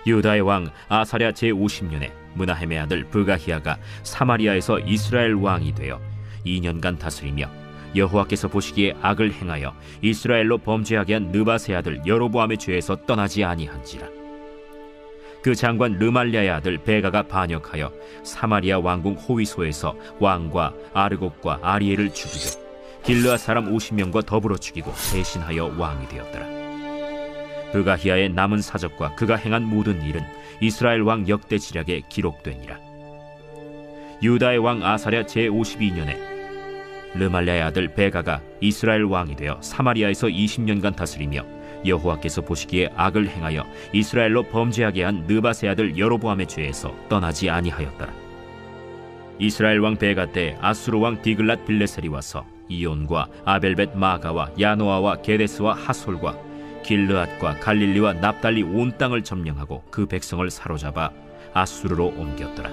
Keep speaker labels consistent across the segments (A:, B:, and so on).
A: 유다의 왕 아사랴 제50년에 므나헴의 아들 브가히야가 사마리아에서 이스라엘 왕이 되어 2년간 다스리며 여호와께서 보시기에 악을 행하여 이스라엘로 범죄하게 한 느밧의 아들 여로보암의 죄에서 떠나지 아니한지라. 그 장관 르말랴의 아들 베가가 반역하여 사마리아 왕궁 호위소에서 왕과 아르곡과 아리엘을 죽이고 길르앗 사람 50명과 더불어 죽이고 대신하여 왕이 되었더라. 브가히야의 남은 사적과 그가 행한 모든 일은 이스라엘 왕 역대 지략에 기록되니라. 유다의 왕 아사랴 제52년에 르말랴의 아들 베가가 이스라엘 왕이 되어 사마리아에서 20년간 다스리며 여호와께서 보시기에 악을 행하여 이스라엘로 범죄하게 한 느밧의 아들 여로보암의 죄에서 떠나지 아니하였더라. 이스라엘 왕 베가 때 아수르 왕 디글랏 빌레셀이 와서 이온과 아벨벳 마가와 야노아와 게데스와 하솔과 길르앗과 갈릴리와 납달리 온 땅을 점령하고 그 백성을 사로잡아 아수르로 옮겼더라.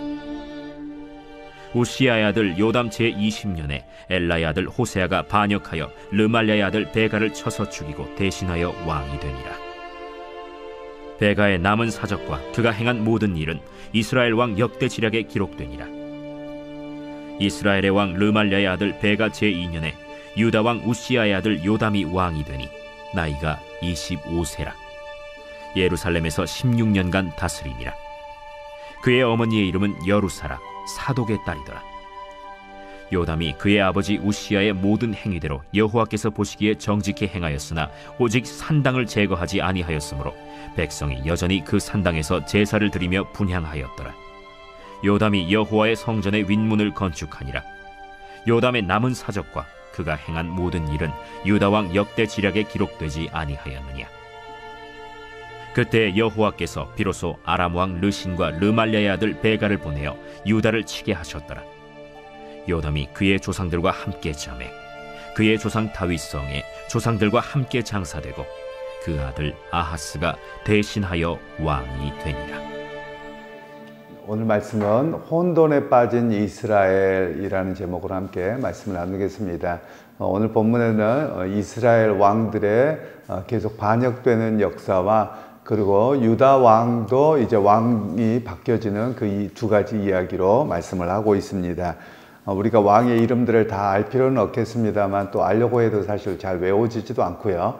A: 우시야의 아들 요담 제20년에 엘라의 아들 호세아가 반역하여 르말랴의 아들 베가를 쳐서 죽이고 대신하여 왕이 되니라. 베가의 남은 사적과 그가 행한 모든 일은 이스라엘 왕 역대 지략에 기록되니라. 이스라엘의 왕 르말랴의 아들 베가 제2년에 유다 왕 우시야의 아들 요담이 왕이 되니 나이가 25세라. 예루살렘에서 16년간 다스리니라. 그의 어머니의 이름은 여루사라, 사독의 딸이더라. 요담이 그의 아버지 우시야의 모든 행위대로 여호와께서 보시기에 정직히 행하였으나 오직 산당을 제거하지 아니하였으므로 백성이 여전히 그 산당에서 제사를 드리며 분향하였더라. 요담이 여호와의 성전의 윗문을 건축하니라. 요담의 남은 사적과 그가 행한 모든 일은 유다 왕 역대 지략에 기록되지 아니하였느냐. 그때 여호와께서 비로소 아람 왕 르신과 르말랴의 아들 베가를 보내어 유다를 치게 하셨더라. 요담이 그의 조상들과 함께 잠에 그의 조상 다윗성에 조상들과 함께 장사되고 그 아들 아하스가 대신하여 왕이 되니라.
B: 오늘 말씀은 혼돈에 빠진 이스라엘이라는 제목으로 함께 말씀을 나누겠습니다. 오늘 본문에는 이스라엘 왕들의 계속 반역되는 역사와 그리고 유다 왕도 이제 왕이 바뀌어지는 그 두 가지 이야기로 말씀을 하고 있습니다. 우리가 왕의 이름들을 다 알 필요는 없겠습니다만 또 알려고 해도 사실 잘 외워지지도 않고요.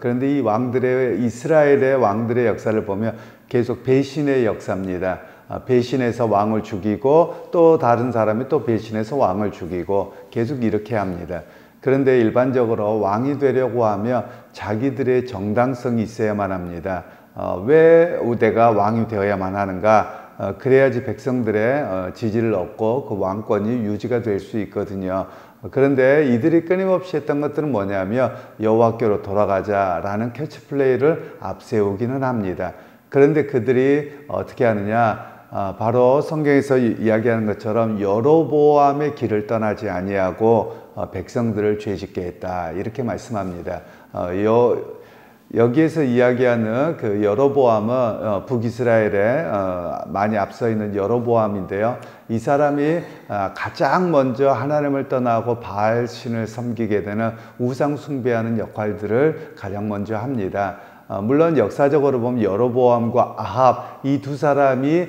B: 그런데 이 왕들의 이스라엘의 왕들의 역사를 보면 계속 배신의 역사입니다. 배신해서 왕을 죽이고 또 다른 사람이 또 배신해서 왕을 죽이고 계속 이렇게 합니다. 그런데 일반적으로 왕이 되려고 하면 자기들의 정당성이 있어야만 합니다. 왜 내가 왕이 되어야만 하는가? 그래야지 백성들의 지지를 얻고 그 왕권이 유지가 될 수 있거든요. 그런데 이들이 끊임없이 했던 것들은 뭐냐면 여호와께로 돌아가자라는 캐치플레이를 앞세우기는 합니다. 그런데 그들이 어떻게 하느냐? 바로 성경에서 이야기하는 것처럼 여로보암의 길을 떠나지 아니하고 백성들을 죄짓게 했다, 이렇게 말씀합니다. 여기에서 이야기하는 그 여로보암은 북이스라엘에 많이 앞서 있는 여로보암인데요. 이 사람이 가장 먼저 하나님을 떠나고 바알신을 섬기게 되는 우상 숭배하는 역할들을 가장 먼저 합니다. 물론 역사적으로 보면 여로보암과 아합, 이 두 사람이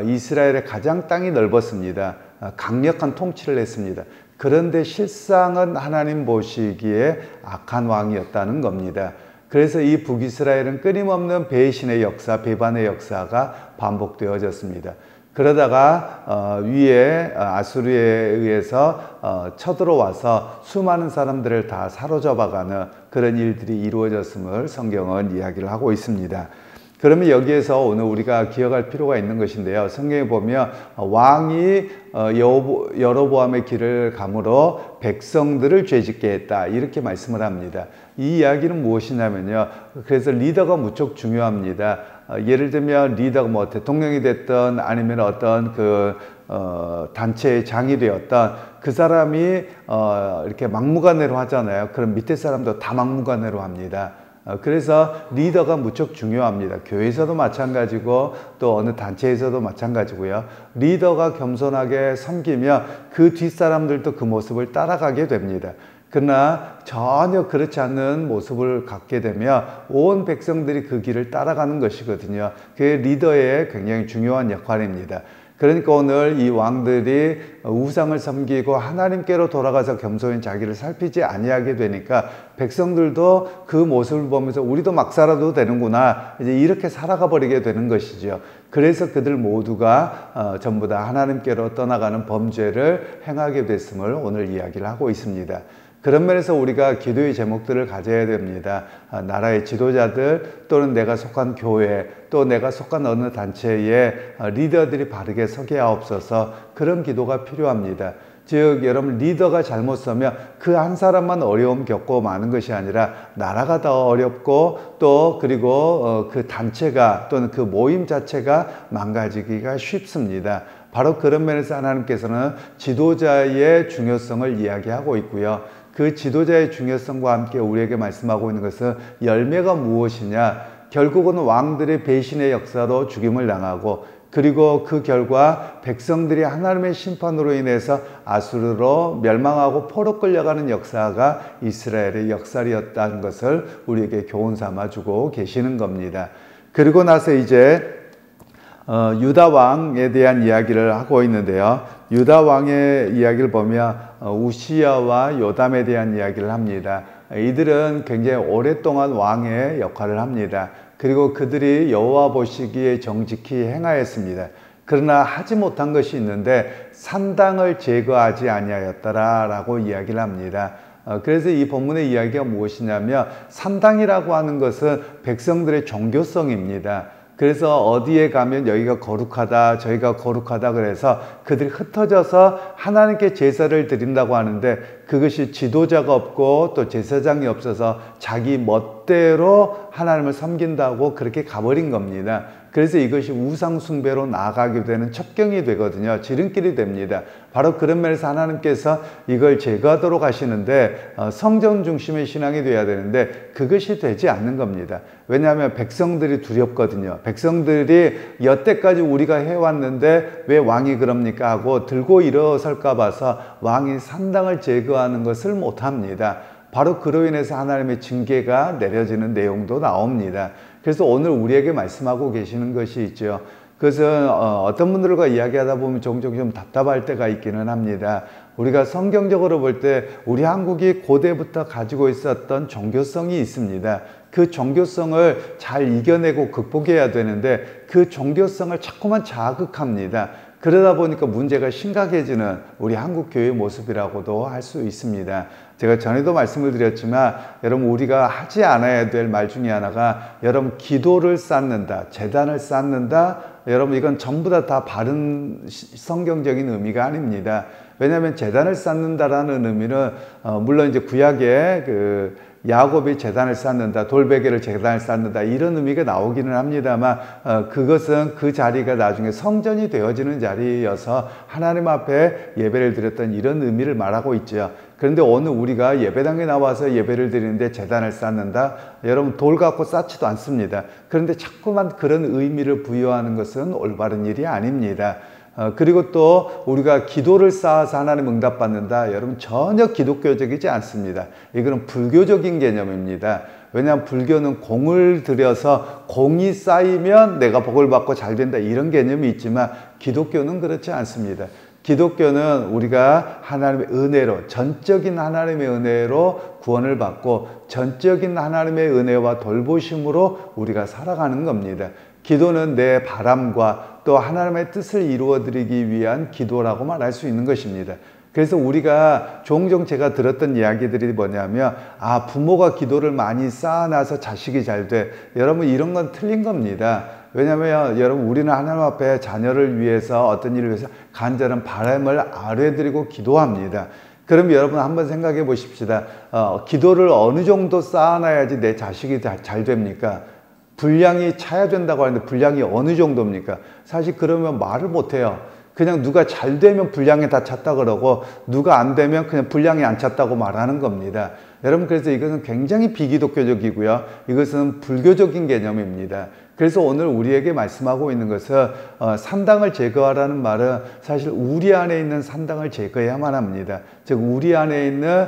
B: 이스라엘의 가장 땅이 넓었습니다. 강력한 통치를 했습니다. 그런데 실상은 하나님 보시기에 악한 왕이었다는 겁니다. 그래서 이 북이스라엘은 끊임없는 배신의 역사, 배반의 역사가 반복되어졌습니다. 그러다가 위에 아수르에 의해서 쳐들어와서 수많은 사람들을 다 사로잡아가는 그런 일들이 이루어졌음을 성경은 이야기를 하고 있습니다. 그러면 여기에서 오늘 우리가 기억할 필요가 있는 것인데요. 성경에 보면 왕이 여로보암의 길을 감으로 백성들을 죄짓게 했다, 이렇게 말씀을 합니다. 이 이야기는 무엇이냐면요. 그래서 리더가 무척 중요합니다. 예를 들면 리더가 뭐 대통령이 됐던 아니면 어떤 그 단체의 장이 되었던 그 사람이 이렇게 막무가내로 하잖아요. 그럼 밑에 사람도 다 막무가내로 합니다. 그래서 리더가 무척 중요합니다. 교회에서도 마찬가지고 또 어느 단체에서도 마찬가지고요. 리더가 겸손하게 섬기면 그 뒷사람들도 그 모습을 따라가게 됩니다. 그러나 전혀 그렇지 않는 모습을 갖게 되면 온 백성들이 그 길을 따라가는 것이거든요. 그게 리더의 굉장히 중요한 역할입니다. 그러니까 오늘 이 왕들이 우상을 섬기고 하나님께로 돌아가서 겸손히 자기를 살피지 아니하게 되니까 백성들도 그 모습을 보면서 우리도 막 살아도 되는구나, 이제 이렇게 살아가 버리게 되는 것이죠. 그래서 그들 모두가 전부 다 하나님께로 떠나가는 범죄를 행하게 됐음을 오늘 이야기를 하고 있습니다. 그런 면에서 우리가 기도의 제목들을 가져야 됩니다. 나라의 지도자들, 또는 내가 속한 교회, 또 내가 속한 어느 단체의 리더들이 바르게 서게 하옵소서. 그런 기도가 필요합니다. 즉 여러분, 리더가 잘못 서면 그 한 사람만 어려움 겪고 마는 것이 아니라 나라가 더 어렵고, 또 그리고 그 단체가 또는 그 모임 자체가 망가지기가 쉽습니다. 바로 그런 면에서 하나님께서는 지도자의 중요성을 이야기하고 있고요. 그 지도자의 중요성과 함께 우리에게 말씀하고 있는 것은 열매가 무엇이냐, 결국은 왕들의 배신의 역사로 죽임을 당하고, 그리고 그 결과 백성들이 하나님의 심판으로 인해서 아수르로 멸망하고 포로 끌려가는 역사가 이스라엘의 역사였다는 것을 우리에게 교훈 삼아 주고 계시는 겁니다. 그리고 나서 이제 유다 왕에 대한 이야기를 하고 있는데요. 유다 왕의 이야기를 보면 우시야와 요담에 대한 이야기를 합니다. 이들은 굉장히 오랫동안 왕의 역할을 합니다. 그리고 그들이 여호와 보시기에 정직히 행하였습니다. 그러나 하지 못한 것이 있는데 산당을 제거하지 아니하였더라라고 이야기를 합니다. 그래서 이 본문의 이야기가 무엇이냐면, 산당이라고 하는 것은 백성들의 종교성입니다. 그래서 어디에 가면 여기가 거룩하다, 저희가 거룩하다 그래서 그들이 흩어져서 하나님께 제사를 드린다고 하는데, 그것이 지도자가 없고 또 제사장이 없어서 자기 멋대로 하나님을 섬긴다고 그렇게 가버린 겁니다. 그래서 이것이 우상 숭배로 나아가게 되는 첩경이 되거든요. 지름길이 됩니다. 바로 그런 면에서 하나님께서 이걸 제거하도록 하시는데, 성전 중심의 신앙이 돼야 되는데 그것이 되지 않는 겁니다. 왜냐하면 백성들이 두렵거든요. 백성들이 여태까지 우리가 해왔는데 왜 왕이 그럽니까 하고 들고 일어설까 봐서 왕이 산당을 제거하는 것을 못합니다. 바로 그로 인해서 하나님의 징계가 내려지는 내용도 나옵니다. 그래서 오늘 우리에게 말씀하고 계시는 것이 있죠. 그것은 어떤 분들과 이야기하다 보면 종종 좀 답답할 때가 있기는 합니다. 우리가 성경적으로 볼 때 우리 한국이 고대부터 가지고 있었던 종교성이 있습니다. 그 종교성을 잘 이겨내고 극복해야 되는데 그 종교성을 자꾸만 자극합니다. 그러다 보니까 문제가 심각해지는 우리 한국 교회의 모습이라고도 할 수 있습니다. 제가 전에도 말씀을 드렸지만, 여러분, 우리가 하지 않아야 될 말 중에 하나가, 여러분, 기도를 쌓는다, 제단을 쌓는다. 여러분, 이건 전부 다 바른 성경적인 의미가 아닙니다. 왜냐하면 제단을 쌓는다라는 의미는 물론 이제 구약에 야곱이 제단을 쌓는다, 돌베개를 제단을 쌓는다, 이런 의미가 나오기는 합니다만, 그것은 그 자리가 나중에 성전이 되어지는 자리여서 하나님 앞에 예배를 드렸던 이런 의미를 말하고 있죠. 그런데 오늘 우리가 예배당에 나와서 예배를 드리는데 제단을 쌓는다? 여러분, 돌 갖고 쌓지도 않습니다. 그런데 자꾸만 그런 의미를 부여하는 것은 올바른 일이 아닙니다. 그리고 또 우리가 기도를 쌓아서 하나님 응답받는다. 여러분, 전혀 기독교적이지 않습니다. 이거는 불교적인 개념입니다. 왜냐하면 불교는 공을 들여서 공이 쌓이면 내가 복을 받고 잘 된다, 이런 개념이 있지만 기독교는 그렇지 않습니다. 기독교는 우리가 하나님의 은혜로, 전적인 하나님의 은혜로 구원을 받고 전적인 하나님의 은혜와 돌보심으로 우리가 살아가는 겁니다. 기도는 내 바람과 또 하나님의 뜻을 이루어드리기 위한 기도라고 말할 수 있는 것입니다. 그래서 우리가 종종 제가 들었던 이야기들이 뭐냐면, 부모가 기도를 많이 쌓아놔서 자식이 잘 돼. 여러분, 이런 건 틀린 겁니다. 왜냐하면 여러분, 우리는 하나님 앞에 자녀를 위해서, 어떤 일을 위해서 간절한 바람을 아뢰드리고 기도합니다. 그럼 여러분 한번 생각해 보십시다. 기도를 어느 정도 쌓아놔야지 내 자식이 잘 됩니까? 분량이 차야 된다고 하는데 분량이 어느 정도입니까? 사실 그러면 말을 못해요. 그냥 누가 잘 되면 분량이 다 찼다 그러고, 누가 안 되면 그냥 분량이 안 찼다고 말하는 겁니다. 여러분, 그래서 이것은 굉장히 비기독교적이고요. 이것은 불교적인 개념입니다. 그래서 오늘 우리에게 말씀하고 있는 것은 산당을 제거하라는 말은 사실 우리 안에 있는 산당을 제거해야만 합니다. 즉 우리 안에 있는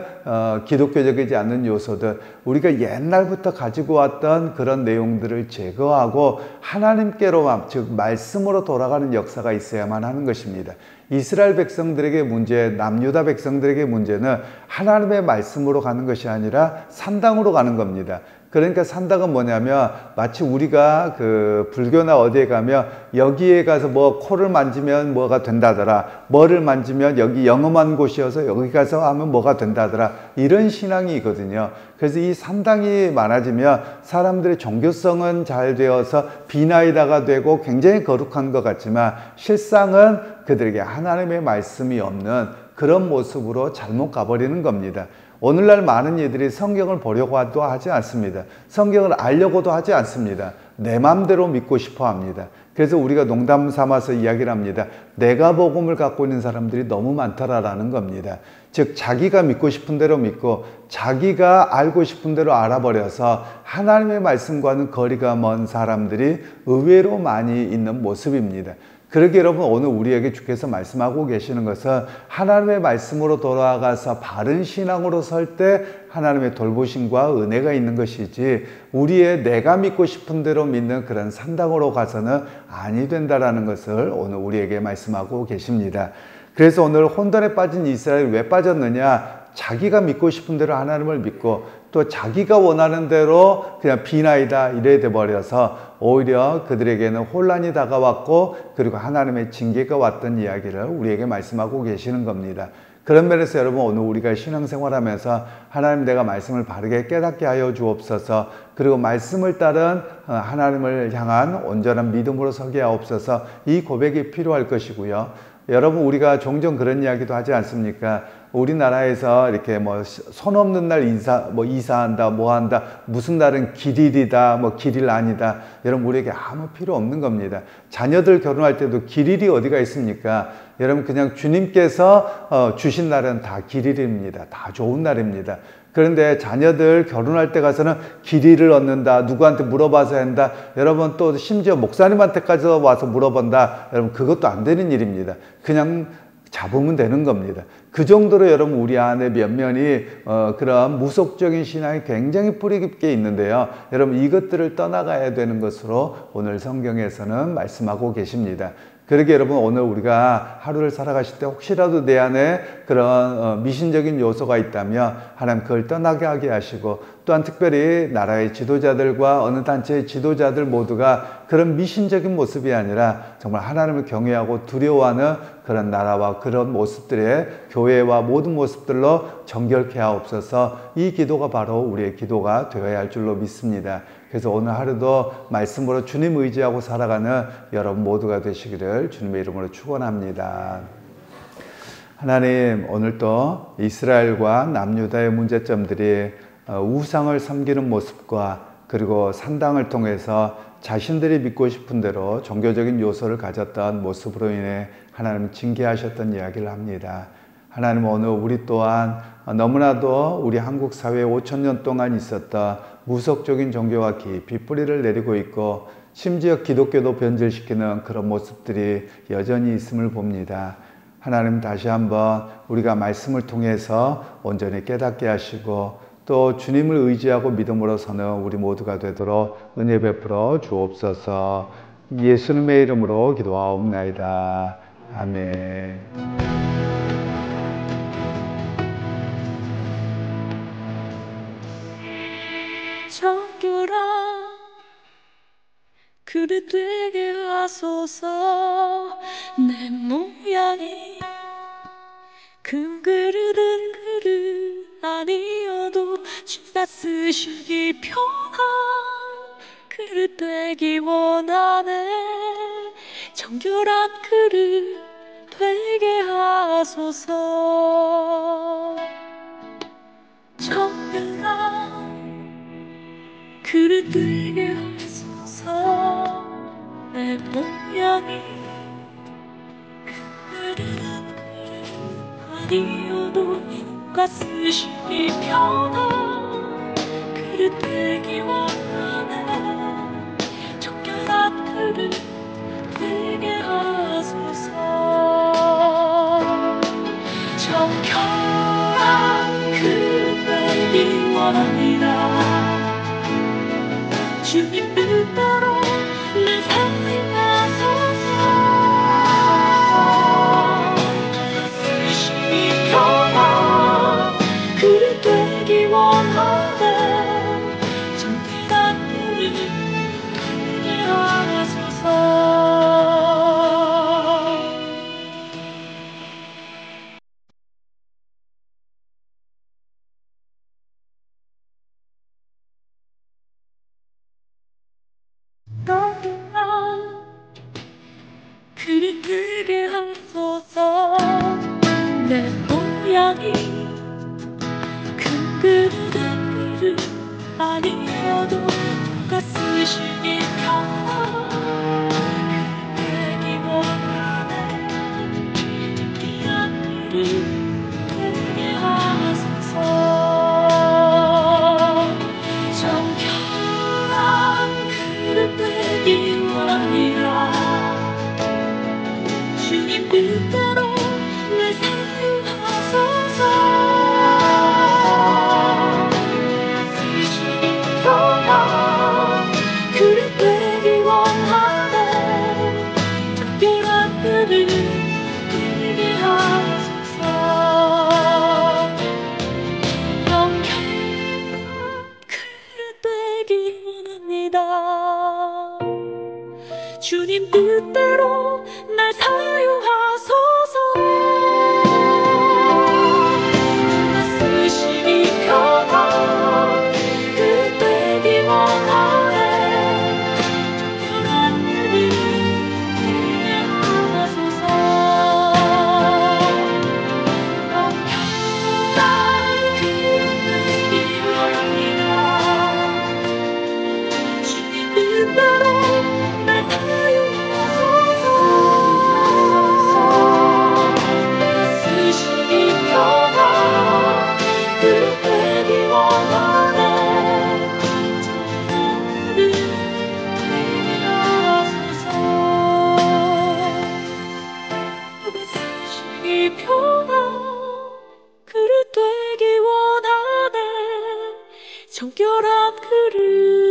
B: 기독교적이지 않는 요소들, 우리가 옛날부터 가지고 왔던 그런 내용들을 제거하고 하나님께로만, 즉 말씀으로 돌아가는 역사가 있어야만 하는 것입니다. 이스라엘 백성들에게 문제, 남유다 백성들에게 문제는 하나님의 말씀으로 가는 것이 아니라 산당으로 가는 겁니다. 그러니까 산당은 뭐냐면 마치 우리가 그 불교나 어디에 가면 여기에 가서 뭐 코를 만지면 뭐가 된다더라, 뭐를 만지면 여기 영험한 곳이어서 여기 가서 하면 뭐가 된다더라, 이런 신앙이거든요. 그래서 이 산당이 많아지면 사람들의 종교성은 잘 되어서 비나이다가 되고 굉장히 거룩한 것 같지만 실상은 그들에게 하나님의 말씀이 없는 그런 모습으로 잘못 가버리는 겁니다. 오늘날 많은 이들이 성경을 보려고도 하지 않습니다. 성경을 알려고도 하지 않습니다. 내 마음대로 믿고 싶어 합니다. 그래서 우리가 농담 삼아서 이야기를 합니다. 내가 복음을 갖고 있는 사람들이 너무 많다라는 겁니다. 즉 자기가 믿고 싶은 대로 믿고 자기가 알고 싶은 대로 알아버려서 하나님의 말씀과는 거리가 먼 사람들이 의외로 많이 있는 모습입니다. 그러게 여러분, 오늘 우리에게 주께서 말씀하고 계시는 것은 하나님의 말씀으로 돌아가서 바른 신앙으로 설 때 하나님의 돌보심과 은혜가 있는 것이지 우리의 내가 믿고 싶은 대로 믿는 그런 산당으로 가서는 아니 된다라는 것을 오늘 우리에게 말씀하고 계십니다. 그래서 오늘 혼돈에 빠진 이스라엘이 왜 빠졌느냐? 자기가 믿고 싶은 대로 하나님을 믿고 또 자기가 원하는 대로 그냥 비나이다 이래 돼 버려서 오히려 그들에게는 혼란이 다가왔고 그리고 하나님의 징계가 왔던 이야기를 우리에게 말씀하고 계시는 겁니다. 그런 면에서 여러분, 오늘 우리가 신앙생활하면서 하나님, 내가 말씀을 바르게 깨닫게 하여 주옵소서, 그리고 말씀을 따른 하나님을 향한 온전한 믿음으로 서게 하옵소서, 이 고백이 필요할 것이고요. 여러분, 우리가 종종 그런 이야기도 하지 않습니까? 우리나라에서 이렇게 뭐 손 없는 날 이사한다, 뭐 한다, 무슨 날은 길일이다, 뭐 길일 아니다. 여러분, 우리에게 아무 필요 없는 겁니다. 자녀들 결혼할 때도 길일이 어디가 있습니까? 여러분, 그냥 주님께서 주신 날은 다 길일입니다. 다 좋은 날입니다. 그런데 자녀들 결혼할 때 가서는 길이를 얻는다, 누구한테 물어봐서 한다, 여러분 또 심지어 목사님한테까지 와서 물어본다, 여러분 그것도 안 되는 일입니다. 그냥 잡으면 되는 겁니다. 그 정도로 여러분 우리 안에 면면이 그런 무속적인 신앙이 굉장히 뿌리 깊게 있는데요. 여러분 이것들을 떠나가야 되는 것으로 오늘 성경에서는 말씀하고 계십니다. 그러게 여러분, 오늘 우리가 하루를 살아가실 때 혹시라도 내 안에 그런 미신적인 요소가 있다면 하나님 그걸 떠나게 하게 하시고, 또한 특별히 나라의 지도자들과 어느 단체의 지도자들 모두가 그런 미신적인 모습이 아니라 정말 하나님을 경외하고 두려워하는 그런 나라와 그런 모습들의 교회와 모든 모습들로 정결케 하옵소서. 이 기도가 바로 우리의 기도가 되어야 할 줄로 믿습니다. 그래서 오늘 하루도 말씀으로 주님 의지하고 살아가는 여러분 모두가 되시기를 주님의 이름으로 축원합니다. 하나님, 오늘도 이스라엘과 남유다의 문제점들이 우상을 섬기는 모습과 그리고 산당을 통해서 자신들이 믿고 싶은 대로 종교적인 요소를 가졌던 모습으로 인해 하나님 징계하셨던 이야기를 합니다. 하나님, 오늘 우리 또한 너무나도 우리 한국 사회에 5,000년 동안 있었던 무속적인 종교가 깊이 뿌리를 내리고 있고 심지어 기독교도 변질시키는 그런 모습들이 여전히 있음을 봅니다. 하나님, 다시 한번 우리가 말씀을 통해서 온전히 깨닫게 하시고 또 주님을 의지하고 믿음으로 서는 우리 모두가 되도록 은혜 베풀어 주옵소서. 예수님의 이름으로 기도하옵나이다. 아멘.
C: 정결한 그릇 되게 하소서. 내 모양이 큰 그릇은 그릇 아니어도 주가 쓰시기 편한 그릇 되기 원하네. 정결한 그릇 되게 하소서. 정결한 그릇 되게 하소서. 내 모양이 그릇은 그릇 아니어도 주가 쓰시기 편한 그릇 되기 원하네. 정결한 정결한 그릇 되게 하소서. 정결한 그릇 되기 원합니다. 주님 뜻대로 내 사용하소서. 쓰시니 평화 그릇 되기 원하네. 정결한 그릇 되게 하소서. 그릇 되게 하소서. 내 모양이 큰 그릇은 그릇 아니어도 누가 쓰시니 평화 그릇 되기 원하네. 귀한 그릇 되게 하소서. 정결한 그릇 되기 원합니다. 주님 뜻대로 날 사용하소서. 쓰시니 평화 그릇 되기 원하네. 특별한 그릇 되게 하소서. 영광 그릇 되기 원합니다. 주님 뜻대로 날 사용하소서. 쓰시니 평화 그릇 되기 원하네. 정결한 그릇 되게 하소서. 영원한 그릇 되기 원합니다. 주님 뜻대로 날 쓰시니 평화 그릇 되기 원하네. 정결한 그릇 되게 하소서. 쓰시니 평화 그릇 되기 원하네. 정결한 그릇